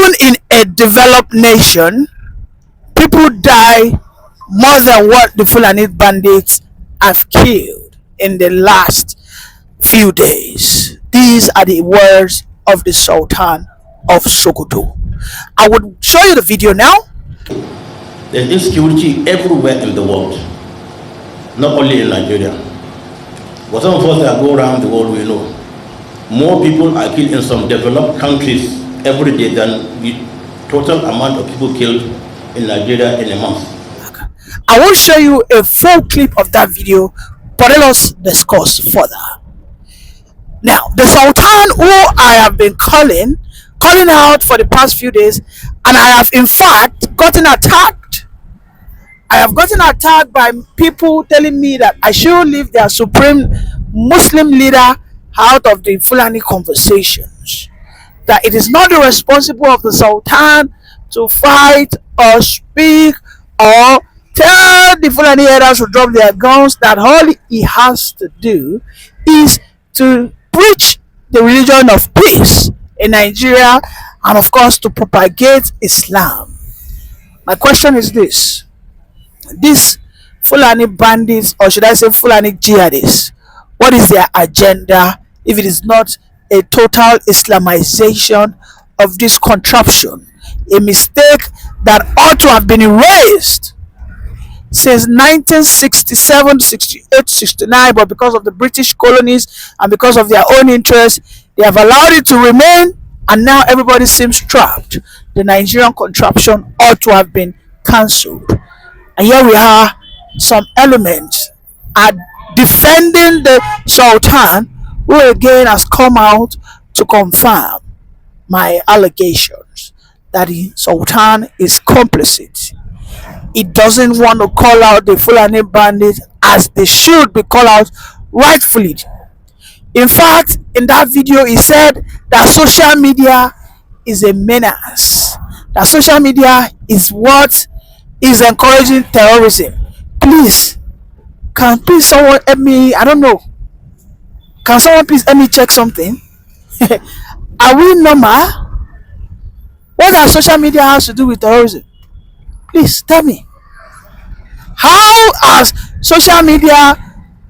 even in a developed nation, people die more than what the Fulani bandits have killed in the last few days. These are the words of the Sultan of Sokoto. I would show you the video now. There's insecurity everywhere in the world, not only in Nigeria. But some of us that go around the world, we know more people are killed in some developed countries every day than the total amount of people killed in Nigeria in a month. I will show you a full clip of that video, but let us discuss further. Now, the Sultan who I have been calling out for the past few days, and I have in fact gotten attacked. I have gotten attacked by people telling me that I should leave their supreme Muslim leader out of the Fulani conversations. That it is not the responsible of the Sultan to fight or speak or tell the Fulani elders to drop their guns. That all he has to do is to preach the religion of peace in Nigeria, and of course to propagate Islam. My question is this: these Fulani bandits, or should I say Fulani jihadists, what is their agenda if it is not a total Islamization of this contraption? A mistake that ought to have been erased since 1967, 68, 69, but because of the British colonies and because of their own interests, they have allowed it to remain, and now everybody seems trapped. The Nigerian contraption ought to have been cancelled. And here we are, some elements are defending the Sultan, who again has come out to confirm my allegations that the Sultan is complicit. He doesn't want to call out the Fulani bandits as they should be called out rightfully. In fact, in that video, he said that social media is a menace. That social media is what is encouraging terrorism. Please, can please someone help me? I don't know. Can someone please help me check something? Are we normal? What does social media has to do with terrorism? Please tell me. How has social media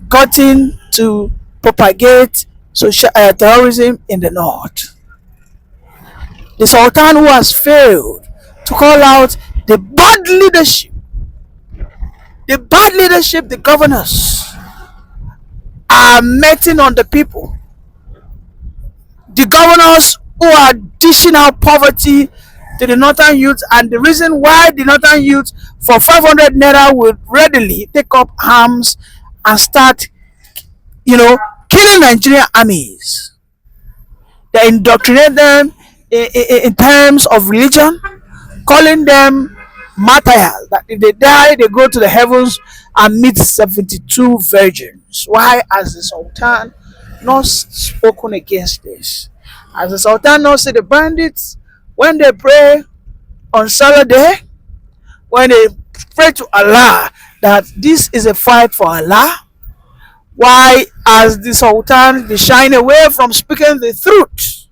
gotten to propagate social terrorism in the north? The Sultan, who has failed to call out the bad leadership, the governors are meting on the people. The governors who are dishing out poverty to the northern youth, and the reason why the northern youth for 500 naira would readily take up arms and start, killing Nigerian armies. They indoctrinate them in terms of religion, calling them martyrs, that if they die, they go to the heavens and meet 72 virgins. Why has the Sultan not spoken against this? Has the Sultan not said the bandits, when they pray on Saturday, when they pray to Allah, that this is a fight for Allah? Why has the Sultan been shying away from speaking the truth?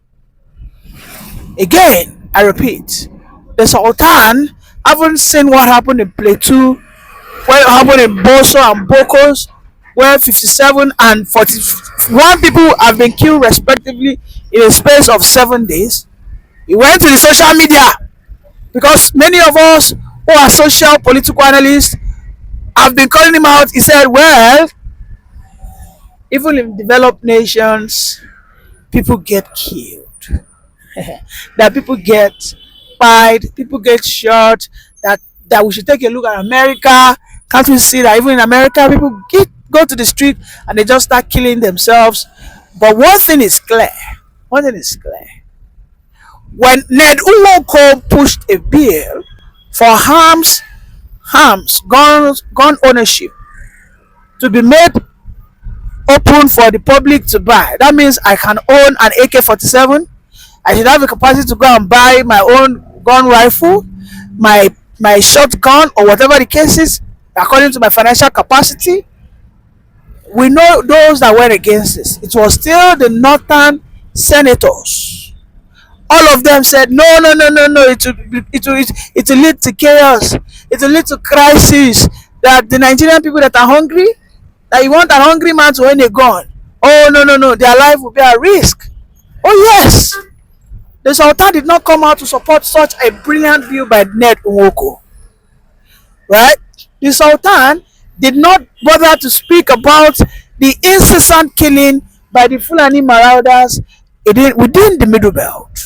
Again, I repeat, the Sultan haven't seen what happened in Plateau, what happened in Boso and Bokos, where 57 and 41 people have been killed respectively in a space of 7 days. He went to the social media, because many of us who are social political analysts have been calling him out. He said, well, even in developed nations, people get killed. That people get fired, people get shot, that we should take a look at America. Can't we see that even in America, people go to the street and they just start killing themselves? But one thing is clear. When Ned Nwoko pushed a bill for gun ownership to be made open for the public to buy, that means I can own an AK-47. I should have the capacity to go and buy my own gun rifle, my shotgun, or whatever the case is, according to my financial capacity. We know those that were against this. It was still the northern senators All of them said, no, no, no, no, no, it will lead to chaos, it will lead to crisis, that the Nigerian people that are hungry, that you want a hungry man to own a gun. Oh, no, no, no, their life will be at risk. Oh, yes. The Sultan did not come out to support such a brilliant view by Ned Nwoko. Right? The Sultan did not bother to speak about the incessant killing by the Fulani marauders within the Middle Belt.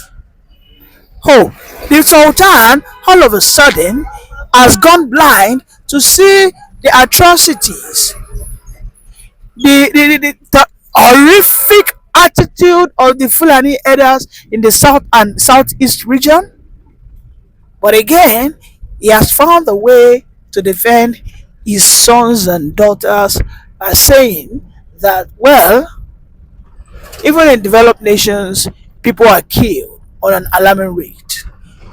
Oh, the Sultan all of a sudden has gone blind to see the atrocities, the horrific attitude of the Fulani elders in the south and southeast region. But again, he has found a way to defend his sons and daughters by saying that, well, even in developed nations, people are killed on an alarming rate.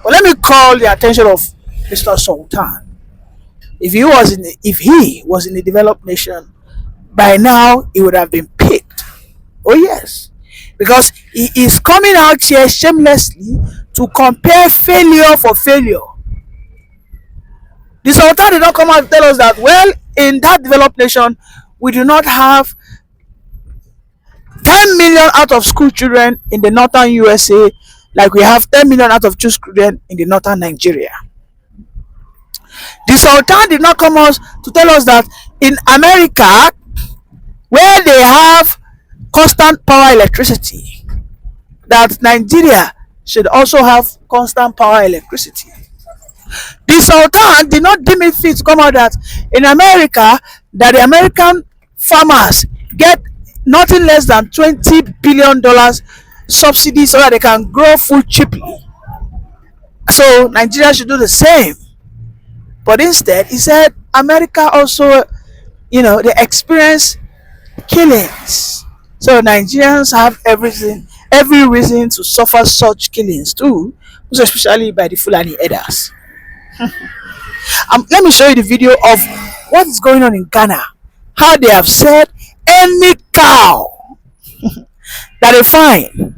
But let me call the attention of Mr. Sultan. If he was in a developed nation, by now he would have been picked. Oh yes, because he is coming out here shamelessly to compare failure for failure. The Sultan did not come out to tell us that, well, in that developed nation, we do not have 10 million out of school children in the northern USA like we have 10 million out of school children in the northern Nigeria. The Sultan did not come out to tell us that in America, where they have constant power electricity, that Nigeria should also have constant power electricity. The Sultan did not deem it fit to come out that in America, that the American farmers get nothing less than $20 billion subsidy so that they can grow food cheaply. So Nigeria should do the same. But instead, he said America also, they experience killings. So Nigerians have every reason to suffer such killings too, most especially by the Fulani elders. Let me show you the video of what is going on in Ghana. How they have said any cow that they find,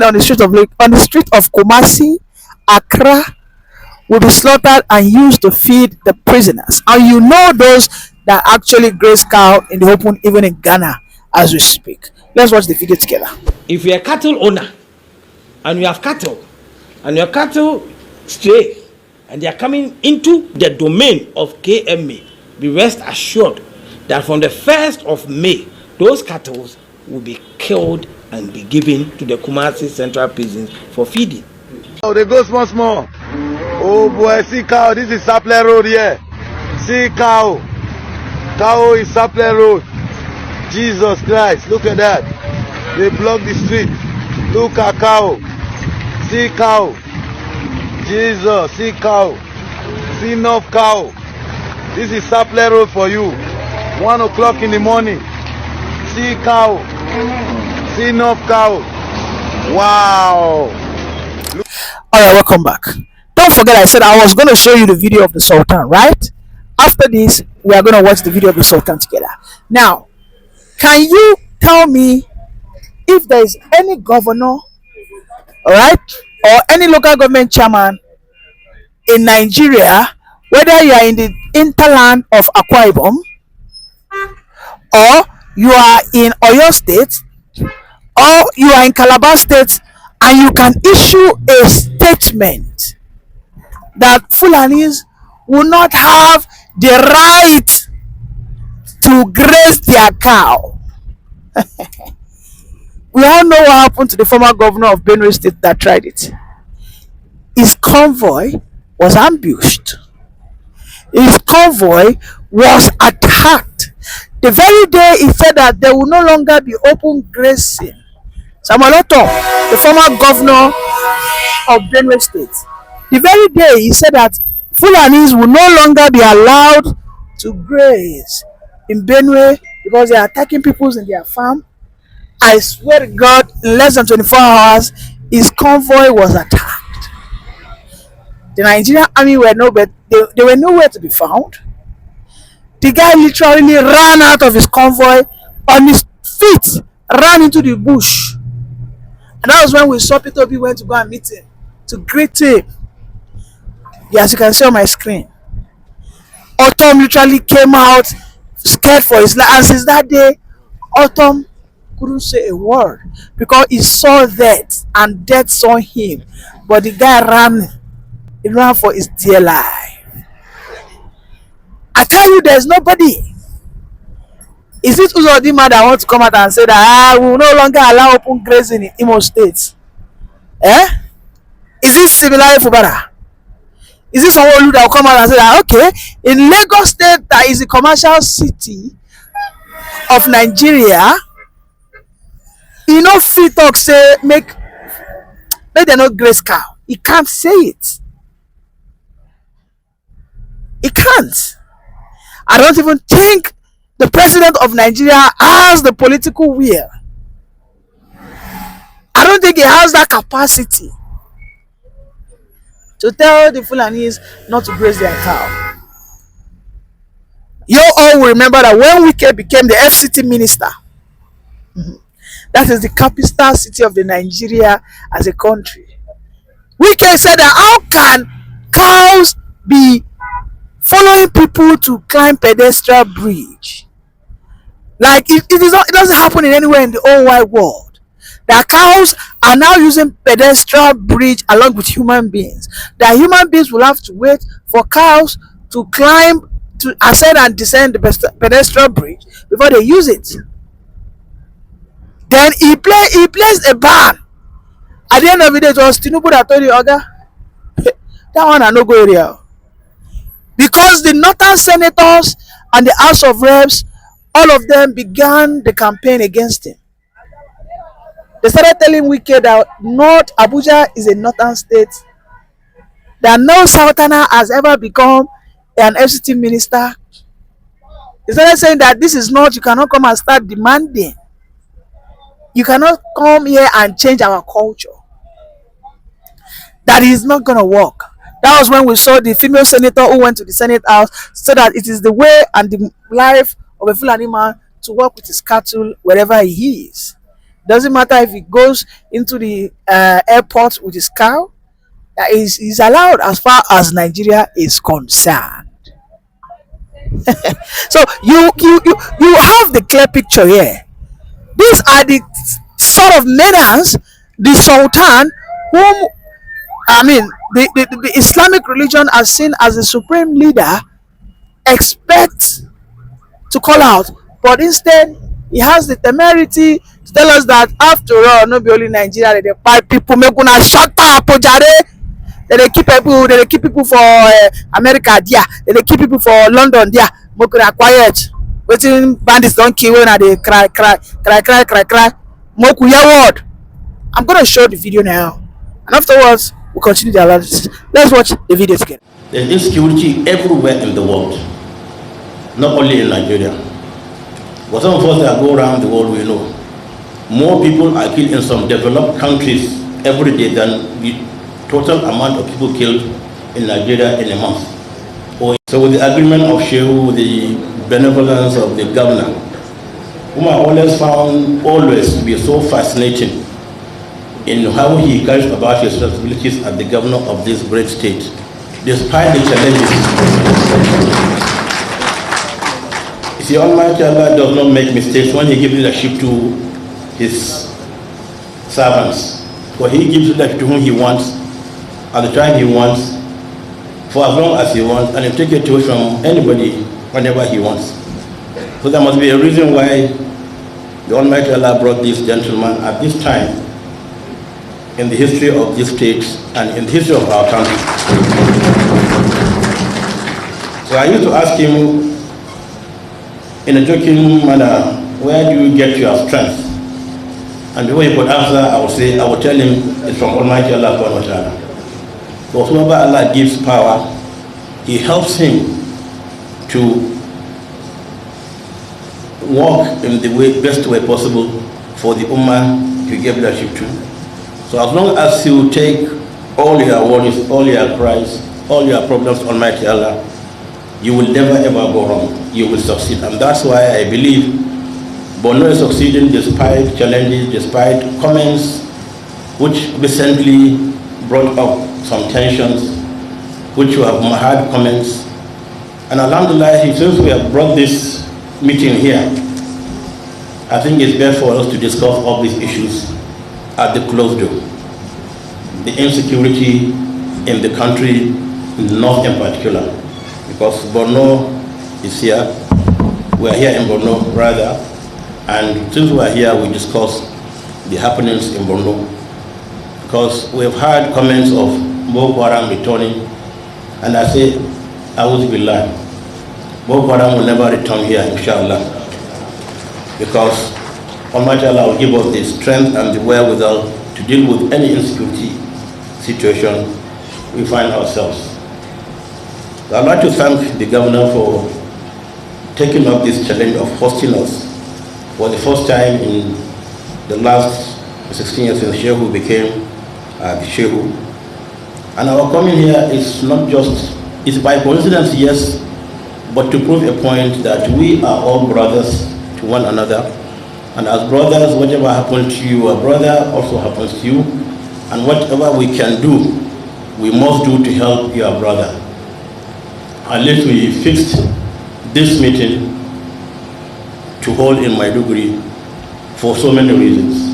on the street of Kumasi, Accra, will be slaughtered and used to feed the prisoners. And you know those that actually graze cow in the open, even in Ghana, as we speak. Let's watch the video together. If you're a cattle owner and you have cattle and your cattle stray and they are coming into the domain of KMA, be rest assured that from the 1st of May, those cattle will be killed and be given to the Kumasi Central Prisons for feeding. Oh, they go small. Oh boy, see cow, this is Sapler Road here. See cow. Cow is Sapler Road. Jesus Christ, look at that. They block the street. Look at cow. See cow. Jesus, see cow. See enough cow. This is Sapler Road for you. 1 o'clock in the morning. See cow. See enough cow. Wow. Alright, welcome back. Don't forget I said I was going to show you the video of the Sultan, right? After this, we are going to watch the video of the Sultan together. Now, can you tell me if there is any governor, alright, or any local government chairman in Nigeria, whether you are in the hinterland of Akwa Ibom, or you are in Oyo State, or you are in Calabar State, and you can issue a statement that Fulanis will not have the right to graze their cow. We all know what happened to the former governor of Benue State that tried it. His convoy was ambushed. His convoy was attacked. The very day he said that there will no longer be open grazing, Samaloto, the former governor of Benue State, the very day he said that Fulanis will no longer be allowed to graze in Benue because they are attacking people in their farm, I swear to God, in less than 24 hours, his convoy was attacked. The Nigerian army were they were nowhere to be found. The guy literally ran out of his convoy on his feet, ran into the bush. And that was when we saw Peter Obi went to go and meet him to greet him. Yeah, as you can see on my screen, Autumn literally came out scared for his life. And since that day, Autumn couldn't say a word because he saw death and death saw him. But the guy ran, he ran for his dear life. I tell you, there's nobody. Is it Uzodinma that wants to come out and say that we will no longer allow open grazing in Imo State? Eh? Is it similar Fubara? Is it someone that will come out and say that okay, in Lagos State that is the commercial city of Nigeria, you know free talk say make them not grace cow. He can't say it. He can't. I don't even think the president of Nigeria has the political will. I don't think he has that capacity to tell the Fulanis not to graze their cow. You all will remember that when Wike became the FCT minister, that is the capital city of the Nigeria as a country, Wike said that how can cows be following people to climb pedestrian bridge? Like it doesn't happen in anywhere in the whole wide world. That cows are now using pedestrian bridge along with human beings. That human beings will have to wait for cows to climb, to ascend and descend the pedestrian bridge before they use it. Then he placed a ban. At the end of the day, it was Tinubu that told you, Oga, that one I no go area. Because the northern senators and the House of Reps, all of them began the campaign against him. They started telling Wike that North Abuja is a northern state, that no Southerner has ever become an FCT minister. They started saying that this is not, you cannot come and start demanding. You cannot come here and change our culture. That is not going to work. That was when we saw the female senator who went to the Senate House, so that it is the way and the life of a Fulani man to work with his cattle wherever he is. Doesn't matter if he goes into the airport with his cow. He's allowed as far as Nigeria is concerned. So you have the clear picture here. These are the sort of menace the Sultan, whom the Islamic religion has seen as the supreme leader, expects to call out. But instead, he has the temerity to tell us that after all, not be only Nigeria, they buy people, make una shut up, they keep people for America there, they keep people for London there, make una quiet. Waiting bandits don't kill when they cry. Make we hear word. I'm gonna show the video now, and afterwards we'll continue the analysis. Let's watch the video together. There's insecurity everywhere in the world, not only in Nigeria. But some of us that go around the world, we know more people are killed in some developed countries every day than the total amount of people killed in Nigeria in a month. So with the agreement of Shehu, the benevolence of the governor, whom I always found to be so fascinating in how he carries about his responsibilities as the governor of this great state, despite the challenges. The Almighty Allah does not make mistakes when He gives leadership to His servants. For He gives leadership to whom He wants, at the time He wants, for as long as He wants, and He takes it away from anybody whenever He wants. So there must be a reason why the Almighty Allah brought this gentleman at this time in the history of this state and in the history of our country. So I used to ask him in a joking manner, where do you get your strength? And before he could answer, I would tell him it's from Almighty Allah subhanahu wa ta'ala. But whoever Allah gives power, He helps him to walk in the best way possible for the Ummah He gave leadership to. So as long as you take all your worries, all your cries, all your problems to Almighty Allah, you will never ever go wrong. You will succeed. And that's why I believe Bono is succeeding despite challenges, despite comments which recently brought up some tensions, which we have had comments. And alhamdulillah, since we have brought this meeting here, I think it's best for us to discuss all these issues at the closed door. The insecurity in the country, north in particular, because Borno is here. We are here in Borno, rather, and since we are here, we discuss the happenings in Borno, because we have had comments of Boko Haram returning, and I say, I would be lying. Boko Haram will never return here, inshallah, because Almighty Allah will give us the strength and the wherewithal to deal with any insecurity situation we find ourselves. So I'd like to thank the governor for taking up this challenge of hosting us for the first time in the last 16 years since Shehu became the Shehu. And our coming here is not just, it's by coincidence, yes, but to prove a point that we are all brothers to one another. And as brothers, whatever happens to you, a brother also happens to you. And whatever we can do, we must do to help your brother. At least we fixed this meeting to hold in Maiduguri for so many reasons.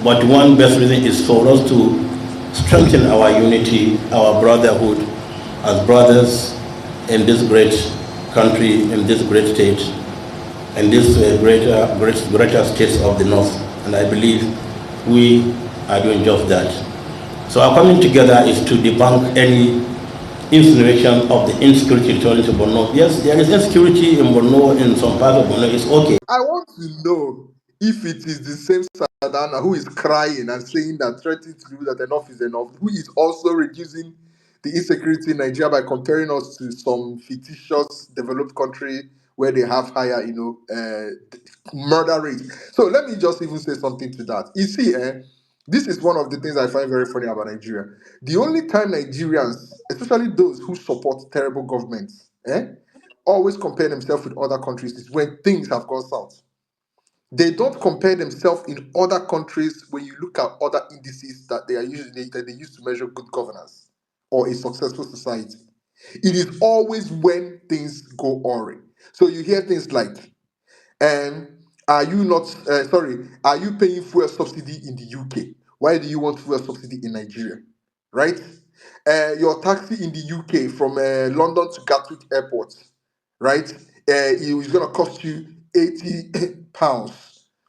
But one best reason is for us to strengthen our unity, our brotherhood as brothers in this great country, in this great state, in this greater states of the North. And I believe we are doing just that. So our coming together is to debunk any insinuation of the insecurity returning to Borno. Yes, there is insecurity in Borno, in some parts of Borno, it's okay. I want to know if it is the same Sadana who is crying and saying that threatening to do that enough is enough, who is also reducing the insecurity in Nigeria by comparing us to some fictitious developed country where they have higher, murder rates. So let me just even say something to that. You see, this is one of the things I find very funny about Nigeria. The only time Nigerians, especially those who support terrible governments, always compare themselves with other countries is when things have gone south. They don't compare themselves in other countries when you look at other indices that they use to measure good governance or a successful society. It is always when things go awry. So you hear things like, are you not are you paying fuel subsidy in the UK? Why do you want fuel subsidy in Nigeria? Right? Your taxi in the UK from London to Gatwick Airport, right? It's going to cost you £80.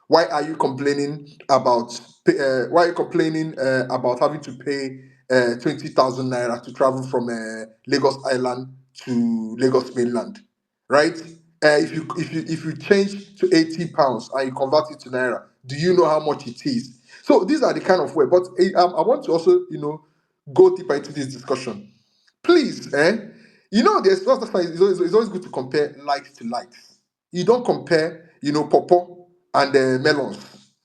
Why are you complaining about having to pay 20,000 naira to travel from Lagos Island to Lagos mainland, right? If you change to £80 and you convert it to naira, do you know how much it is? So these are the kind of way. But I want to also go deeper into this discussion. Please, there's lots of times it's always good to compare likes to likes. You don't compare, pawpaw and melons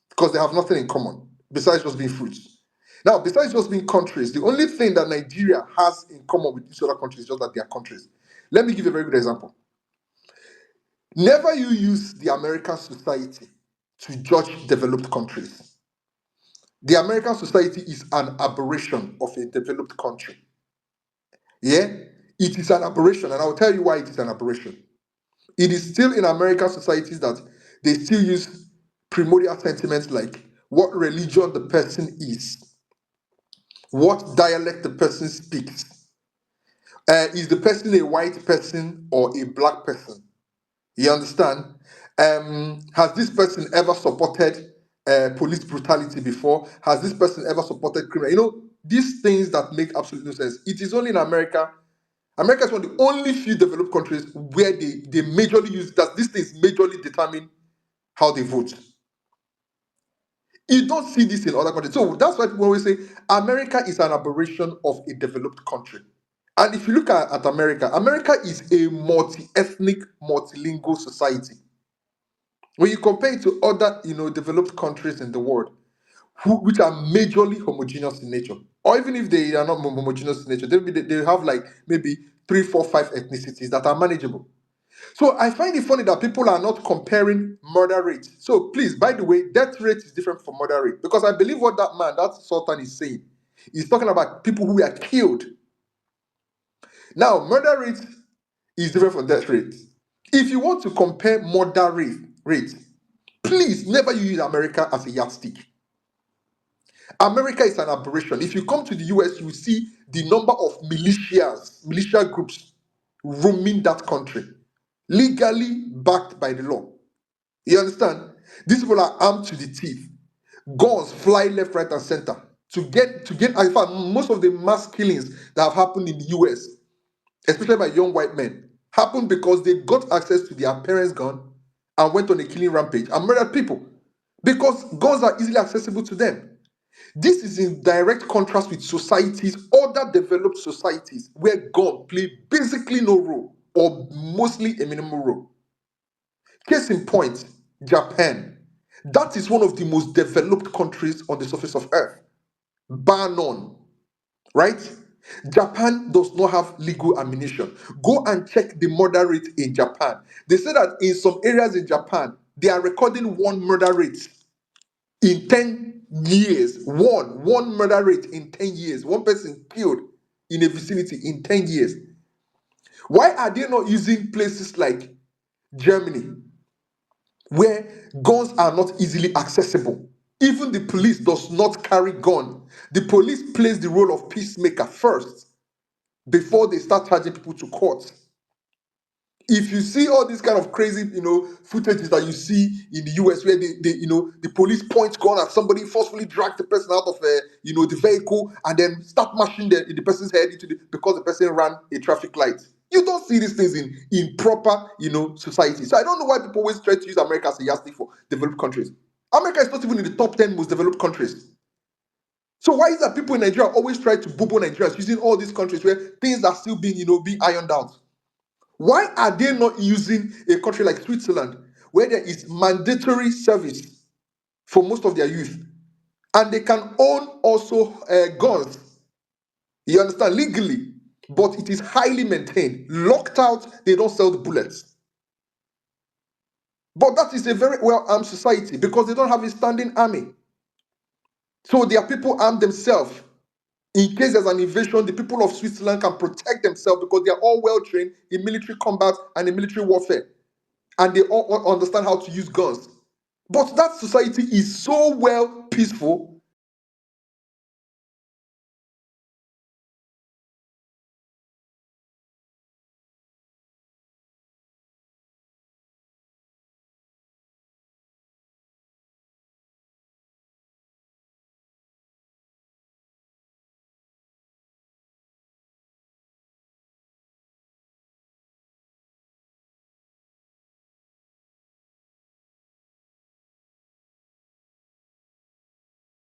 because they have nothing in common besides just being fruits. Now, besides just being countries, the only thing that Nigeria has in common with these other countries is just that they are countries. Let me give you a very good example. Never you use the American society to judge developed countries. The American society is an aberration of a developed country. Yeah? It is an aberration, and I will tell you why it is an aberration. It is still in American societies that they still use primordial sentiments like what religion the person is, what dialect the person speaks, is the person a white person or a black person? You understand? Has this person ever supported police brutality before? Has this person ever supported criminal? These things that make absolute no sense. It is only in America. America is one of the only few developed countries where they majorly use that. These things majorly determine how they vote. You don't see this in other countries. So that's why people always say America is an aberration of a developed country. And if you look at America, America is a multi-ethnic, multilingual society. When you compare it to other, developed countries in the world, which are majorly homogeneous in nature, or even if they are not homogeneous in nature, they have like maybe 3, 4, 5 ethnicities that are manageable. So I find it funny that people are not comparing murder rates. So please, by the way, death rate is different from murder rate, because I believe what that man, that Sultan, is saying. He's talking about people who were killed. Now, murder rate is different from death rate. If you want to compare murder rate, please never use America as a yardstick. America is an aberration. If you come to the US, you will see the number of militia groups roaming that country, legally backed by the law. You understand? These people are armed to the teeth. Guns fly left, right, and center to get. In fact, most of the mass killings that have happened in the US, especially by young white men, happened because they got access to their parents' gun and went on a killing rampage and murdered people because guns are easily accessible to them. This is in direct contrast with other developed societies, where gun play basically no role or mostly a minimal role. Case in point, Japan. That is one of the most developed countries on the surface of Earth, bar none, right? Japan does not have legal ammunition. Go and check the murder rate in Japan. They say that in some areas in Japan, they are recording one murder rate in 10 years. One murder rate in 10 years. One person killed in a vicinity in 10 years. Why are they not using places like Germany, where guns are not easily accessible? Even the police does not carry gun. The police plays the role of peacemaker first before they start charging people to court. If you see all these kind of crazy, footages that you see in the US, where the police point gun at somebody, forcefully drag the person out of the vehicle, and then start mashing the person's head because the person ran a traffic light. You don't see these things in proper, society. So I don't know why people always try to use America as a yardstick for developed countries. America is not even in the top 10 most developed countries. So why is that people in Nigeria always try to boo Nigerians using all these countries where things are still being ironed out? Why are they not using a country like Switzerland, where there is mandatory service for most of their youth, and they can own also guns? You understand, legally, but it is highly maintained, locked out. They don't sell the bullets. But that is a very well-armed society because they don't have a standing army. So their people arm themselves. In case there's an invasion, the people of Switzerland can protect themselves because they are all well trained in military combat and in military warfare. And they all understand how to use guns. But that society is so well peaceful